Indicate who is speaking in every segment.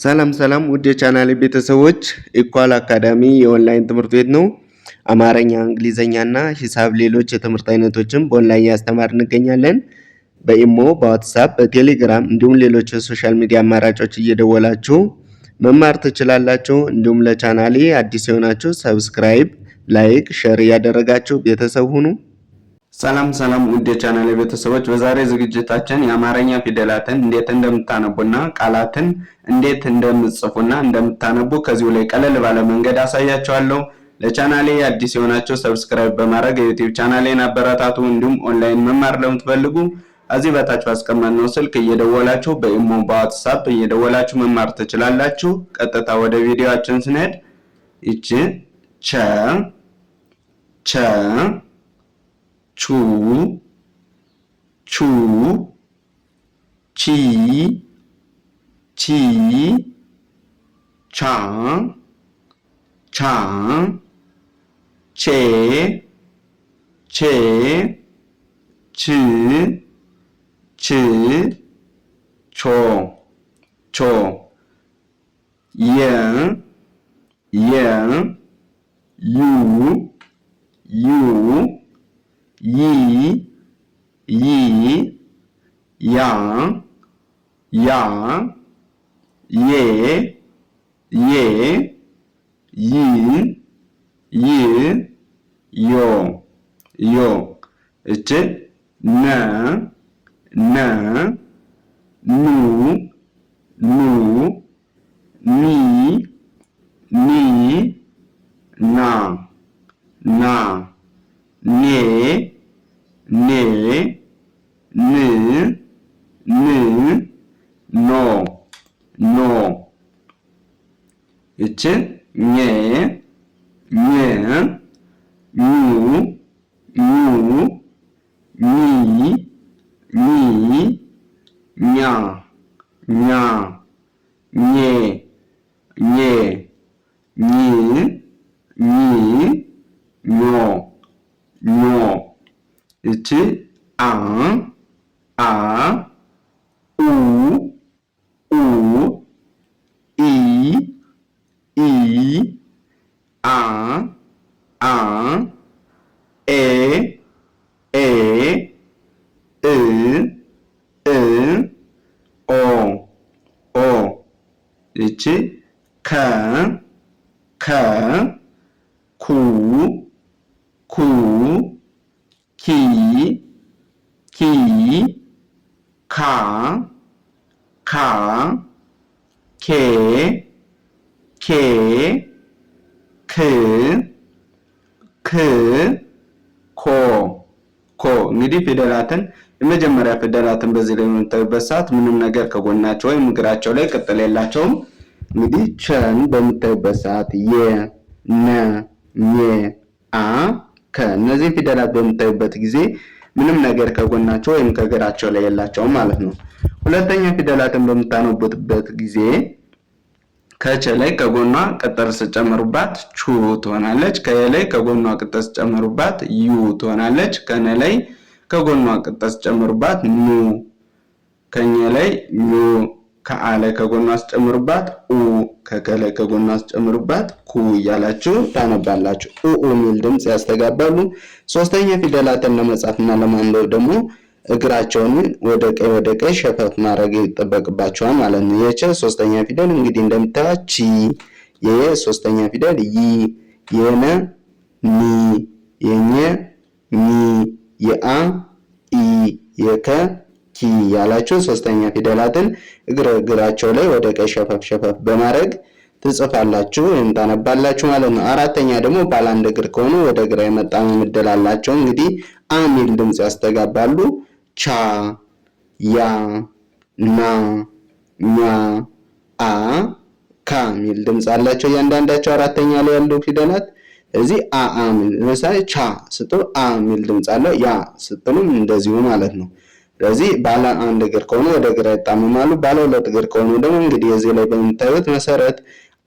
Speaker 1: ሰላም ውድ የቻናሌ ቤተሰቦች ኢኳል አካዳሚ የኦንላይን ትምህርት ቤት ነው። አማርኛ፣ እንግሊዘኛና ሂሳብ ሌሎች የትምህርት አይነቶችን በኦንላይን ያስተማር እንገኛለን። በኢሞ፣ በዋትስአፕ፣ በቴሌግራም እንዲሁም ሌሎች የሶሻል ሚዲያ አማራጮች እየደወላችሁ መማር ትችላላችሁ። እንዲሁም ለቻናሌ አዲስ የሆናችሁ ሰብስክራይብ፣ ላይክ፣ ሼር እያደረጋችሁ ቤተሰብ ሁኑ። ሰላም ውድ የቻናሌ ቤተሰቦች በዛሬ ዝግጅታችን የአማርኛ ፊደላትን እንዴት እንደምታነቡና ቃላትን እንዴት እንደምትጽፉና እንደምታነቡ ከዚሁ ላይ ቀለል ባለ መንገድ አሳያችኋለሁ። ለቻናሌ አዲስ የሆናችሁ ሰብስክራይብ በማድረግ የዩቲዩብ ቻናሌን አበረታቱ። እንዲሁም ኦንላይን መማር ለምትፈልጉ እዚህ በታች ባስቀመጥነው ስልክ እየደወላችሁ በኢሞ በዋትስአፕ እየደወላችሁ መማር ትችላላችሁ። ቀጥታ ወደ ቪዲዮአችን ስንሄድ ይቺ ቸ ቹ ቺ ቻ ቼ ች ቾ የ ዩ ይ ያ ዬ ዮ እች ነ ኑ ኒ ና ኔ ኖ እች ኘ ኞ እች አ እች ከ ኩ ኪ ካ ኬ ኮ እንግዲህ ፊደላትን የመጀመሪያ ፊደላትን በዚህ ላይ የምታዩበት ሰዓት ምንም ነገር ከጎናቸው ወይም እግራቸው ላይ ቅጥል የላቸውም። እንግዲህ ቸን በምታዩበት ሰዓት የ ነ ኘ አ ከ እነዚህ ፊደላት በምታዩበት ጊዜ ምንም ነገር ከጎናቸው ወይም ከእግራቸው ላይ የላቸውም ማለት ነው። ሁለተኛ ፊደላትን በምታነቡበት ጊዜ ከቸ ላይ ከጎኗ ቅጥል ስጨምሩባት ቹ ትሆናለች። ከየ ላይ ከጎኗ ቅጥል ስጨምሩባት ዩ ትሆናለች። ከነ ላይ ከጎኗ ቅጥል ስጨምሩባት ኑ፣ ከኘ ላይ ኙ፣ ከአ ላይ ከጎኗ ስጨምሩባት ኡ፣ ከከ ላይ ከጎኗ ስጨምሩባት ኩ እያላችሁ ታነባላችሁ። ኡ የሚል ድምጽ ያስተጋባሉ። ሶስተኛ ፊደላትን ለመጻፍና ለማንበብ ደግሞ እግራቸውን ወደ ቀኝ ሸፈፍ ማድረግ ይጠበቅባቸዋል ማለት ነው። የቸ ሶስተኛ ፊደል እንግዲህ እንደምታዩት ቺ፣ የየ ሶስተኛ ፊደል ይ፣ የነ ኒ፣ የኘ ኒ፣ የአ ኢ፣ የከ ኪ ያላችሁ ሶስተኛ ፊደላትን እግራቸው ላይ ወደ ቀኝ ሸፈፍ በማድረግ ትጽፋላችሁ ወይም ታነባላችሁ ማለት ነው። አራተኛ ደግሞ ባለ አንድ እግር ከሆኑ ወደ ግራ የመጣመም ዕድል አላቸው። እንግዲህ አ ሚል ድምጽ ያስተጋባሉ። ቻ፣ ያ፣ ና፣ ኛ፣ አ፣ ካ ሚል ድምጽ አላቸው እያንዳንዳቸው አራተኛ ላይ ያሉ ፊደላት። እዚህ አ ሚል ለምሳሌ ቻ ስትሉ አ ሚል ድምጽ አለው። ያ ስትሉም እንደዚሁ ማለት ነው። ስለዚህ ባለ አንድ እግር ከሆኑ ወደ ግራ ይጣመማሉ። ባለ ሁለት እግር ከሆኑ ደግሞ እንግዲህ እዚህ ላይ በምታዩት መሰረት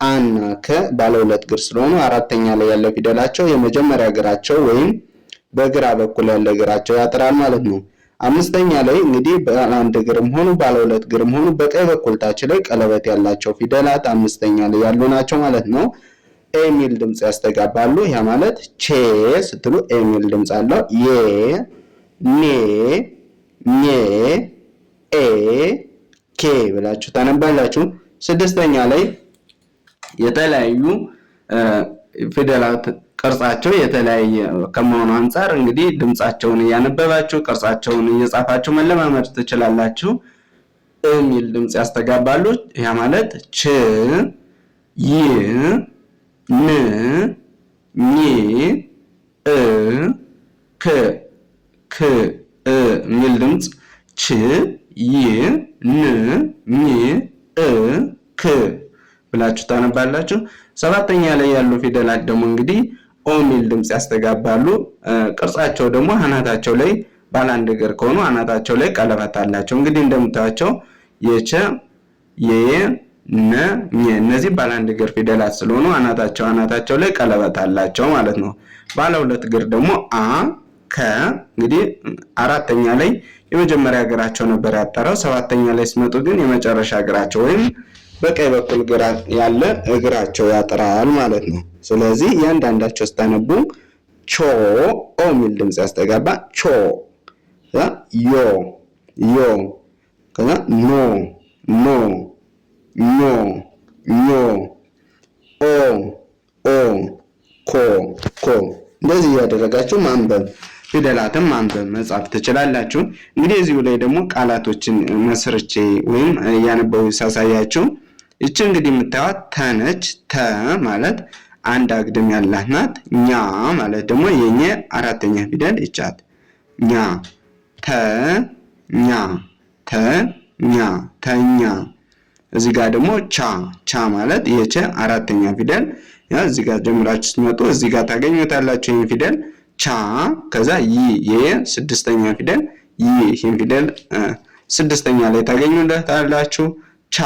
Speaker 1: አና ከ ባለ ሁለት እግር ስለሆኑ አራተኛ ላይ ያለ ፊደላቸው የመጀመሪያ እግራቸው ወይም በግራ በኩል ያለ እግራቸው ያጥራል ማለት ነው። አምስተኛ ላይ እንግዲህ ባለ አንድ እግርም ሆኑ ባለ ሁለት እግርም ሆኑ በቀኝ በኩል ታች ላይ ቀለበት ያላቸው ፊደላት አምስተኛ ላይ ያሉ ናቸው ማለት ነው። ኤ የሚል ድምጽ ያስተጋባሉ። ያ ማለት ቼ ስትሉ ኤ የሚል ድምጽ አለው። የ፣ ኔ፣ ኘ፣ ኤ፣ ኬ ብላችሁ ታነባላችሁ። ስድስተኛ ላይ የተለያዩ ፊደላት ቅርጻቸው የተለያየ ከመሆኑ አንፃር እንግዲህ ድምጻቸውን እያነበባችሁ ቅርጻቸውን እየጻፋችሁ መለማመድ ትችላላችሁ። የሚል ድምጽ ያስተጋባሉ። ያ ማለት ች፣ ይ፣ ን፣ ኝ፣ እ፣ ክ፣ ክ፣ እ የሚል ድምጽ ች፣ ይ፣ ን፣ ኝ፣ እ፣ ክ ብላችሁ ታነባላችሁ። ሰባተኛ ላይ ያሉ ፊደላት ደግሞ እንግዲህ ኦ የሚል ድምጽ ያስተጋባሉ። ቅርጻቸው ደግሞ አናታቸው ላይ ባለ አንድ እግር ከሆኑ አናታቸው ላይ ቀለበት አላቸው። እንግዲህ እንደምታዩቸው የቸ፣ የየ፣ ነ፣ ኘ እነዚህ ባለ አንድ እግር ፊደላት ስለሆኑ አናታቸው ላይ ቀለበት አላቸው ማለት ነው። ባለ ሁለት እግር ደግሞ አ፣ ከ እንግዲህ አራተኛ ላይ የመጀመሪያ እግራቸው ነበር ያጠረው። ሰባተኛ ላይ ሲመጡ ግን የመጨረሻ እግራቸው ወይም በቀኝ በኩል ያለ እግራቸው ያጥራል ማለት ነው። ስለዚህ እያንዳንዳቸው ስታነቡ ቾ ኦ የሚል ድምጽ ያስተጋባ ቾ፣ ዮ ዮ፣ ከዛ ኖ ኖ፣ ኞ ኞ፣ ኦ ኦ፣ ኮ ኮ። እንደዚህ እያደረጋችሁ ማንበብ ፊደላትን ማንበብ መጻፍ ትችላላችሁ። እንግዲህ እዚሁ ላይ ደግሞ ቃላቶችን መስርቼ ወይም እያነበቡ ሳሳያችሁ እቺ እንግዲህ የምታዩት ተነች። ተ ማለት አንድ አግድም ያላት ናት። ኛ ማለት ደግሞ የኘ አራተኛ ፊደል ይቻት ኛ፣ ተ ኛ፣ ተ ኛ፣ ተኛ። እዚህ ጋር ደግሞ ቻ፣ ቻ ማለት የቸ አራተኛ ፊደል። ያ እዚህ ጋር ጀምራችሁ ስትመጡ እዚህ ጋር ታገኙታላችሁ ይሄን ፊደል ቻ። ከዛ ይ የየ ስድስተኛ ፊደል ይ፣ ይሄን ፊደል ስድስተኛ ላይ ታገኙታላችሁ። ቻ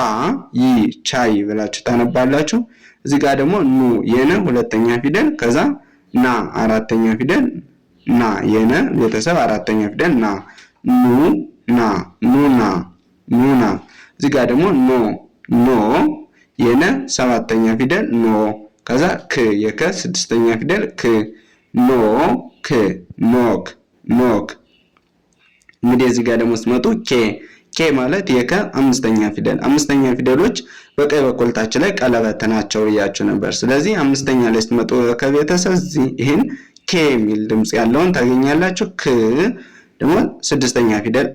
Speaker 1: ይ፣ ቻይ ብላችሁ ታነባላችሁ። እዚህ ጋር ደግሞ ኑ የነ ሁለተኛ ፊደል፣ ከዛ ና አራተኛ ፊደል ና፣ የነ ቤተሰብ አራተኛ ፊደል ና፣ ኑ ና፣ ኑና፣ ኑና። እዚህ ጋር ደግሞ ኖ ኖ የነ ሰባተኛ ፊደል ኖ፣ ከዛ ክ የከ ስድስተኛ ፊደል ክ፣ ኖ ክ፣ ኖክ፣ ኖክ። እንግዲህ እዚህ ጋር ደግሞ ስትመጡ ኬ፣ ኬ ማለት የከ አምስተኛ ፊደል። አምስተኛ ፊደሎች በቀኝ በኩል ታች ላይ ቀለበት ናቸው ብያችሁ ነበር። ስለዚህ አምስተኛ ላይ ስትመጡ ከቤተሰብ ይህን ኬ የሚል ድምጽ ያለውን ታገኛላችሁ። ክ ደግሞ ስድስተኛ ፊደል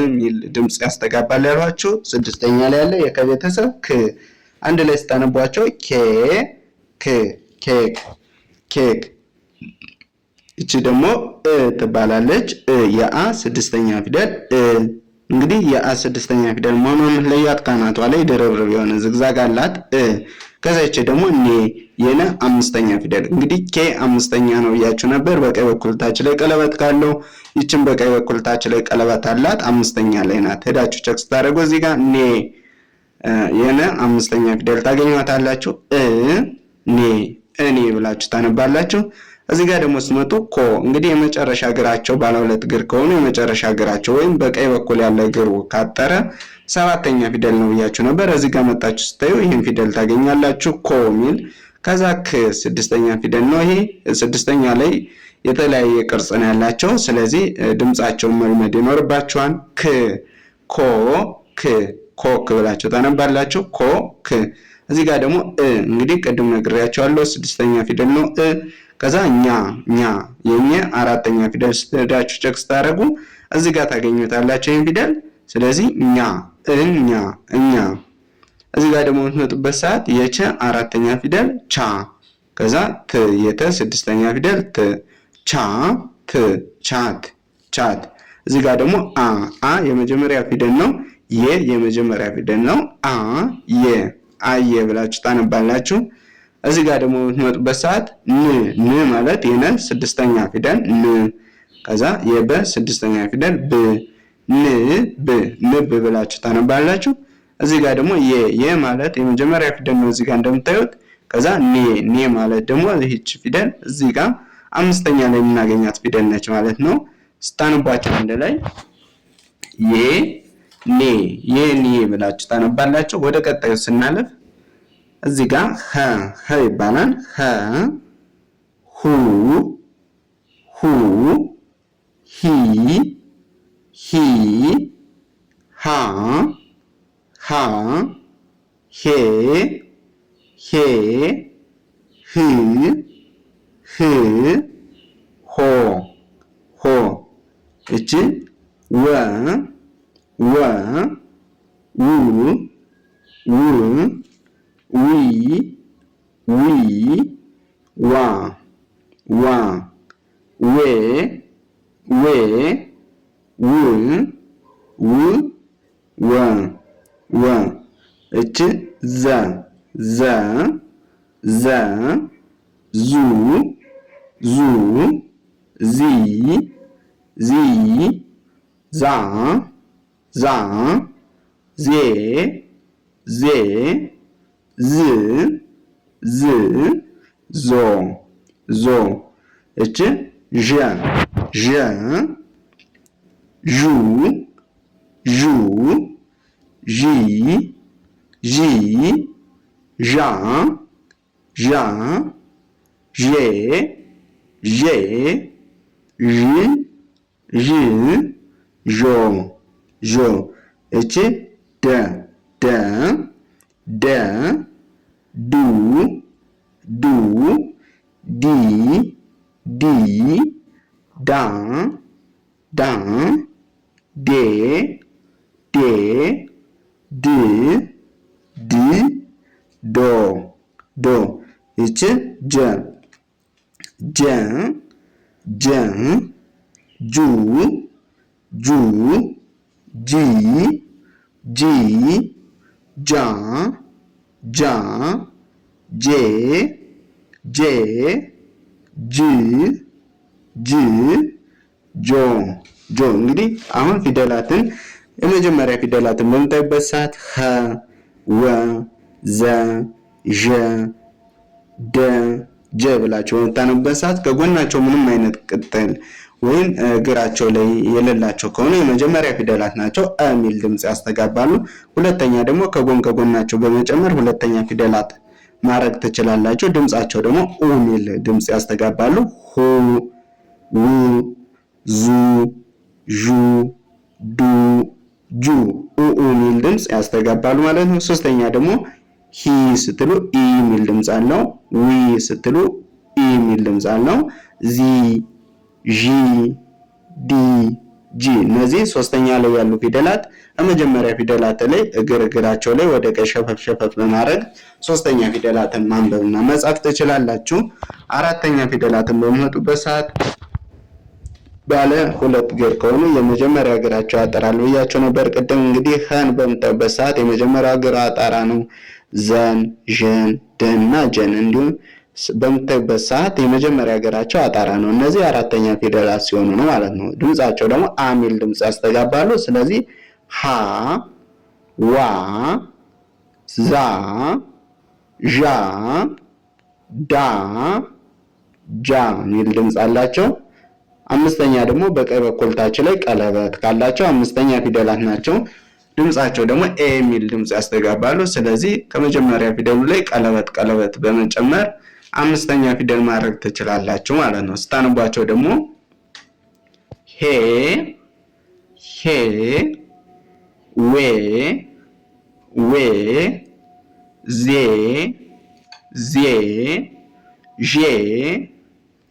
Speaker 1: የሚል ድምጽ ያስተጋባል ያሏችሁ ስድስተኛ ላይ ያለ የከቤተሰብ ክ። አንድ ላይ ስታነቧቸው ኬ ክ፣ ኬክ፣ ኬክ። እቺ ደግሞ ትባላለች። የአ ስድስተኛ ፊደል እንግዲህ የአ ስድስተኛ ፊደል መሆኑን ለያት ካናቷ ላይ ድርብርብ የሆነ ዝግዛግ አላት። ከዛ እቺ ደግሞ ኔ የነ አምስተኛ ፊደል። እንግዲህ ኬ አምስተኛ ነው ብያችሁ ነበር። በቀኝ በኩል ታች ላይ ቀለበት ካለው ይችን በቀኝ በኩል ታች ላይ ቀለበት አላት፣ አምስተኛ ላይ ናት። ሄዳችሁ ቼክ ስታደርጉ እዚህ ጋር ኔ የነ አምስተኛ ፊደል ታገኙታላችሁ። ኔ፣ እኔ ብላችሁ ታነባላችሁ። እዚህ ጋር ደግሞ ስትመጡ ኮ እንግዲህ የመጨረሻ እግራቸው ባለ ሁለት እግር ከሆኑ የመጨረሻ እግራቸው ወይም በቀኝ በኩል ያለ እግሩ ካጠረ ሰባተኛ ፊደል ነው ብያችሁ ነበር። እዚህ ጋር መጣችሁ ስታዩ ይህን ፊደል ታገኛላችሁ ኮ ሚል። ከዛ ክ ስድስተኛ ፊደል ነው። ይሄ ስድስተኛ ላይ የተለያየ ቅርጽ ነው ያላቸው። ስለዚህ ድምጻቸውን መልመድ ይኖርባችኋል። ክ፣ ኮ፣ ክ፣ ኮክ ብላችሁ ታነባላችሁ። ኮ ክ። እዚህ ጋር ደግሞ እንግዲህ ቅድም ነግሬያችኋለሁ ስድስተኛ ፊደል ነው። ከዛ ኛ፣ ኛ የኛ አራተኛ ፊደል ስትሄዳችሁ ቼክ ስታደርጉ እዚህ ጋር ታገኙታላችሁ ይሄን ፊደል። ስለዚህ ኛ፣ እኛ፣ እኛ። እዚህ ጋር ደግሞ የምትመጡበት ሰዓት የቸ አራተኛ ፊደል ቻ፣ ከዛ ት የተ ስድስተኛ ፊደል ት፣ ቻ፣ ት፣ ቻት፣ ቻት። እዚህ ጋር ደግሞ አ የመጀመሪያ ፊደል ነው። የ የመጀመሪያ ፊደል ነው። የ፣ አየ ብላችሁ ታነባላችሁ። እዚህ ጋር ደግሞ የምትመጡበት ሰዓት ን ማለት የነ ስድስተኛ ፊደል ን፣ ከዛ የበ ስድስተኛ ፊደል ብ፣ ን ብ፣ ንብ ብላችሁ ታነባላችሁ። እዚህ ጋር ደግሞ የ ማለት የመጀመሪያ ፊደል ነው እዚህ ጋር እንደምታዩት። ከዛ ኔ ማለት ደግሞ ይህች ፊደል እዚህ ጋር አምስተኛ ላይ የምናገኛት ፊደል ነች ማለት ነው። ስታነቧቸው አንድ ላይ የኔ ብላችሁ ታነባላችሁ። ወደ ቀጣዩ ስናለፍ እዚህ ጋር ሀ ይባላል። ሁ ሂ ሃ ሄ ህ ሆ እቺ ወ ዊ ዋ ዌ ወ እቺ ዘ ዙ ዚ ዛ ዜ ዝ ዞ እቺ ዠ ዡ ዢ ዣ ዤ ዦ እቺ ደ ዱ ዲ ዳ ዴ ድ ዶ እቺ ጀ ጁ ጂ ጃ ጄ ጆ እንግዲህ አሁን ፊደላትን የመጀመሪያ ፊደላትን በምታዩበት ሰዓት ሀ ወ ዘ ዠ ደ ጀ ብላችሁ በምታነቡበት ሰዓት ከጎናቸው ምንም አይነት ቅጥል ወይም እግራቸው ላይ የሌላቸው ከሆነ የመጀመሪያ ፊደላት ናቸው። የሚል ድምጽ ያስተጋባሉ። ሁለተኛ ደግሞ ከጎናቸው በመጨመር ሁለተኛ ፊደላት ማድረግ ትችላላችሁ። ድምጻቸው ደግሞ ኡ ሚል ድምጽ ያስተጋባሉ። ሁ ው ዙ ዡ ዱ ጁ ኡ ሚል ድምጽ ያስተጋባሉ ማለት ነው። ሶስተኛ ደግሞ ሂ ስትሉ ኢ ሚል ድምጽ አለው። ዊ ስትሉ ኢ ሚል ድምጽ አለው። ዚ ዢ ዲ ጂ እነዚህ ሶስተኛ ላይ ያሉ ፊደላት የመጀመሪያ ፊደላት ላይ እግራቸው ላይ ወደ ቀኝ ሸፈፍ በማድረግ ሶስተኛ ፊደላትን ማንበብና መጻፍ ትችላላችሁ። አራተኛ ፊደላትን በሚመጡበት ሰዓት ባለ ሁለት እግር ከሆኑ የመጀመሪያ እግራቸው ያጠራል ብያቸው ነበር ቅድም። እንግዲህ ሀን በምታዩበት ሰዓት የመጀመሪያው እግር አጣራ ነው። ዘን ዠን ደና ጀን እንዲሁም በምታዩበት ሰዓት የመጀመሪያ እግራቸው አጣራ ነው። እነዚህ አራተኛ ፊደላት ሲሆኑ ነው ማለት ነው። ድምጻቸው ደግሞ አ ሚል ድምጽ ያስተጋባሉ። ስለዚህ ሀ ዋ ዛ ዣ ዳ ጃ ሚል ድምጽ አላቸው። አምስተኛ ደግሞ በቀኝ በኩል ታች ላይ ቀለበት ካላቸው አምስተኛ ፊደላት ናቸው። ድምጻቸው ደግሞ ኤ ሚል ድምጽ ያስተጋባሉ። ስለዚህ ከመጀመሪያ ፊደሉ ላይ ቀለበት በመጨመር አምስተኛ ፊደል ማድረግ ትችላላችሁ ማለት ነው። ስታነቧቸው ደግሞ ሄ ዌ ዜ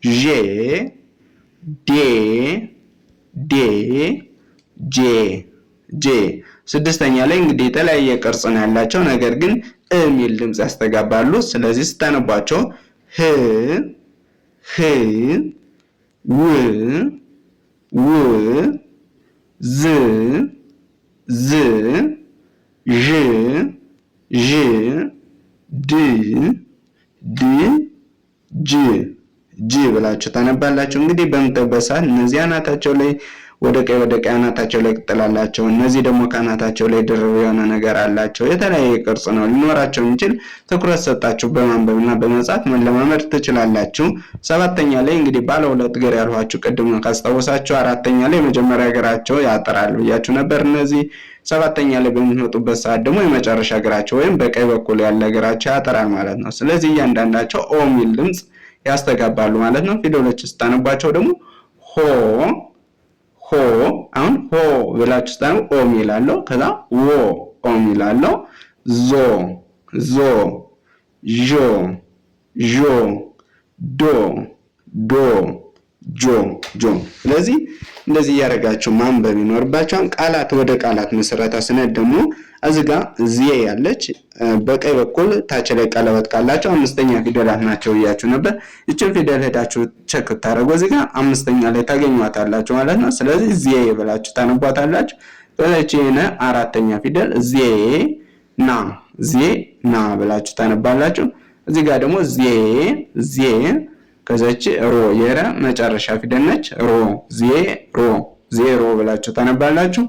Speaker 1: ዤ ዴ ጄ ስድስተኛ ላይ እንግዲህ የተለያየ ቅርጽ ነው ያላቸው፣ ነገር ግን እ ሚል ድምጽ ያስተጋባሉ። ስለዚህ ስታነቧቸው ህ ው ዝ ዥ ድ ጅ ብላችሁ ታነባላችሁ። እንግዲህ በምታዩበት ሰዓት እነዚህ አናታቸው ላይ ወደ ቀኝ አናታቸው ላይ ቅጥል አላቸው። እነዚህ ደግሞ ከአናታቸው ላይ ድርብ የሆነ ነገር አላቸው። የተለያየ ቅርጽ ነው ሊኖራቸው የሚችል። ትኩረት ሰጣችሁ በማንበብና በመጻፍ መለማመድ ትችላላችሁ። ሰባተኛ ላይ እንግዲህ ባለ ሁለት እግር ያልኋችሁ ቅድም ካስታወሳችሁ አራተኛ ላይ የመጀመሪያ እግራቸው ያጠራል ብያችሁ ነበር። እነዚህ ሰባተኛ ላይ በሚመጡበት ሰዓት ደግሞ የመጨረሻ እግራቸው ወይም በቀኝ በኩል ያለ እግራቸው ያጠራል ማለት ነው። ስለዚህ እያንዳንዳቸው ኦ ሚል ድምጽ ያስተጋባሉ ማለት ነው። ፊደሎች ስታነቧቸው ደግሞ ሆ ሆ አሁን ሆ ብላችሁ ስታነቡ ኦ ሚል አለው። ከዛ ዎ ኦ ሚል አለው። ዞ ዞ ዦ ዦ ዶ ዶ ጆ ጆ። ስለዚህ እንደዚህ እያደረጋችሁ ማንበብ ይኖርባችኋል። ቃላት ወደ ቃላት መሰረታ ስንሄድ ደግሞ እዚህ ጋር ዚየ ያለች በቀኝ በኩል ታች ላይ ቀለበት ካላቸው አምስተኛ ፊደላት ናቸው እያችሁ ነበር። እቺን ፊደል ሄዳችሁ ቼክ ታደርጉ እዚህ ጋር አምስተኛ ላይ ታገኟታላችሁ ማለት ነው። ስለዚህ ዚየ ብላችሁ ታነቧታላችሁ። ስለዚህ አራተኛ ፊደል ዚየ ና ብላችሁ ታነባላችሁ። እዚህ ጋር ደግሞ ዚየ ከዛች ሮ የረ መጨረሻ ፊደል ነች። ሮ ዜሮ ብላችሁ ታነባላችሁ።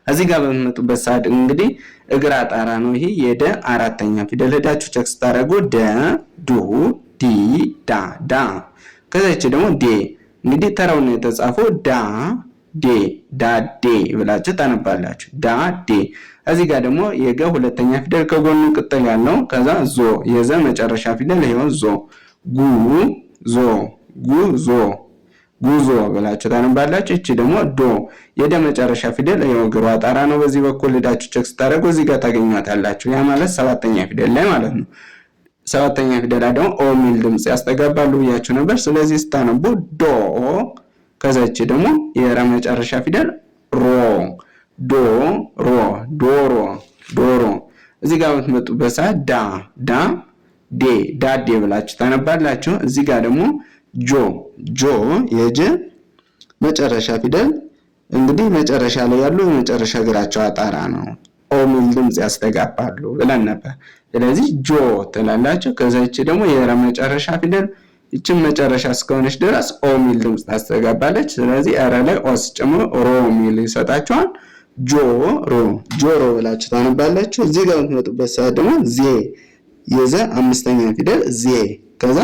Speaker 1: እዚህ ጋር በመጡበት ሰዓት እንግዲህ እግር አጣራ ነው። ይሄ የደ አራተኛ ፊደል ሄዳችሁ ቼክ ስታደርጉ ደ ዱ ዲ ዳ ከዛች ደግሞ ዴ እንግዲህ ተራው ነው የተጻፈው ዴ ብላችሁ ታነባላችሁ። ዴ። እዚህ ጋር ደግሞ የገ ሁለተኛ ፊደል ከጎኑ ቅጥል ያለው ከዛ ዞ የዘ መጨረሻ ፊደል ይሄው ዞ ጉዞ ብላችሁ ታነባላችሁ። እቺ ደግሞ ዶ የደ መጨረሻ ፊደል ይሄው እግሯ አጣራ ነው። በዚህ በኩል ሄዳችሁ ቼክ ስታደርጉ እዚህ ጋር ታገኛታላችሁ። ያ ማለት ሰባተኛ ፊደል ላይ ማለት ነው። ሰባተኛ ፊደል ደግሞ ኦ ሚል ድምጽ ያስተጋባሉ ብያችሁ ነበር። ስለዚህ ስታነቡ ዶ ከዛች ደግሞ የራ መጨረሻ ፊደል ዶሮ። እዚህ ጋር የምትመጡበት ሰዓት ዳዴ ብላችሁ ታነባላችሁ። እዚህ ጋር ደግሞ ጆ የጀ መጨረሻ ፊደል እንግዲህ መጨረሻ ላይ ያሉ የመጨረሻ እግራቸው አጣራ ነው። ኦ ሚል ድምጽ ያስተጋባሉ ብለን ነበር። ስለዚህ ጆ ትላላችሁ። ከዛች ደግሞ የረ መጨረሻ ፊደል እቺን መጨረሻ እስከሆነች ድረስ ኦ ሚል ድምጽ ታስተጋባለች። ስለዚህ አረ ላይ ኦስ ጨምሮ ሮ ሚል ይሰጣችኋል። ጆሮ ብላችሁ ታነባላችሁ። እዚህ ጋር የምትመጡበት ሰዓት ደግሞ የዘ አምስተኛ ፊደል ዜ ከዛ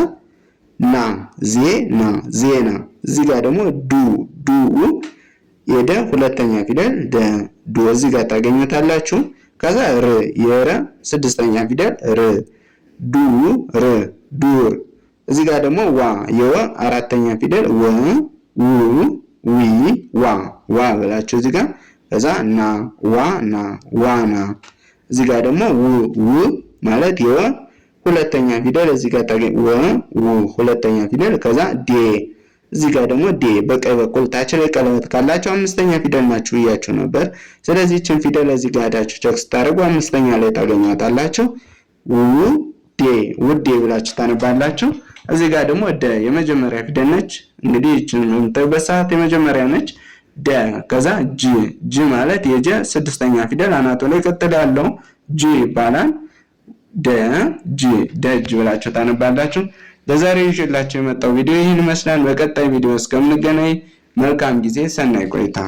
Speaker 1: ዜና። እዚህ ጋር ደግሞ ዱ የደ ሁለተኛ ፊደል ዱ እዚህ ጋር ታገኙታላችሁ። ከዛ የረ ስድስተኛ ፊደል ዱር። እዚህ ጋር ደግሞ የወ አራተኛ ፊደል ዋ ብላችሁ እዚህ ጋር ከዛ ዋና። እዚህ ጋር ደግሞ ማለት የወ ሁለተኛ ፊደል እዚህ ጋር ታገኝ ሁለተኛ ፊደል ከዛ እዚህ ጋር ደግሞ በቀኝ በኩል ታች ላይ ቀለበት ካላቸው አምስተኛ ፊደል ናችሁ እያችሁ ነበር። ስለዚህ እቺን ፊደል እዚህ ጋር ሄዳችሁ ቼክ ስታደርጉ አምስተኛ ላይ ታገኛታላችሁ። ውዴ ብላችሁ ታነባላችሁ። እዚህ ጋር ደግሞ የመጀመሪያ ፊደል ነች። እንግዲህ እቺን የምታዩበት ሰዓት የመጀመሪያ ነች። ከዛ ጂ ማለት የጀ ስድስተኛ ፊደል አናቱ ላይ ቅጥል ያለው ጂ ይባላል። ደጅ ብላችሁ ታነባላችሁ። ለዛሬ ይዤላችሁ የመጣው ቪዲዮ ይህን ይመስላል። በቀጣይ ቪዲዮ እስከምንገናኝ መልካም ጊዜ፣ ሰናይ ቆይታ።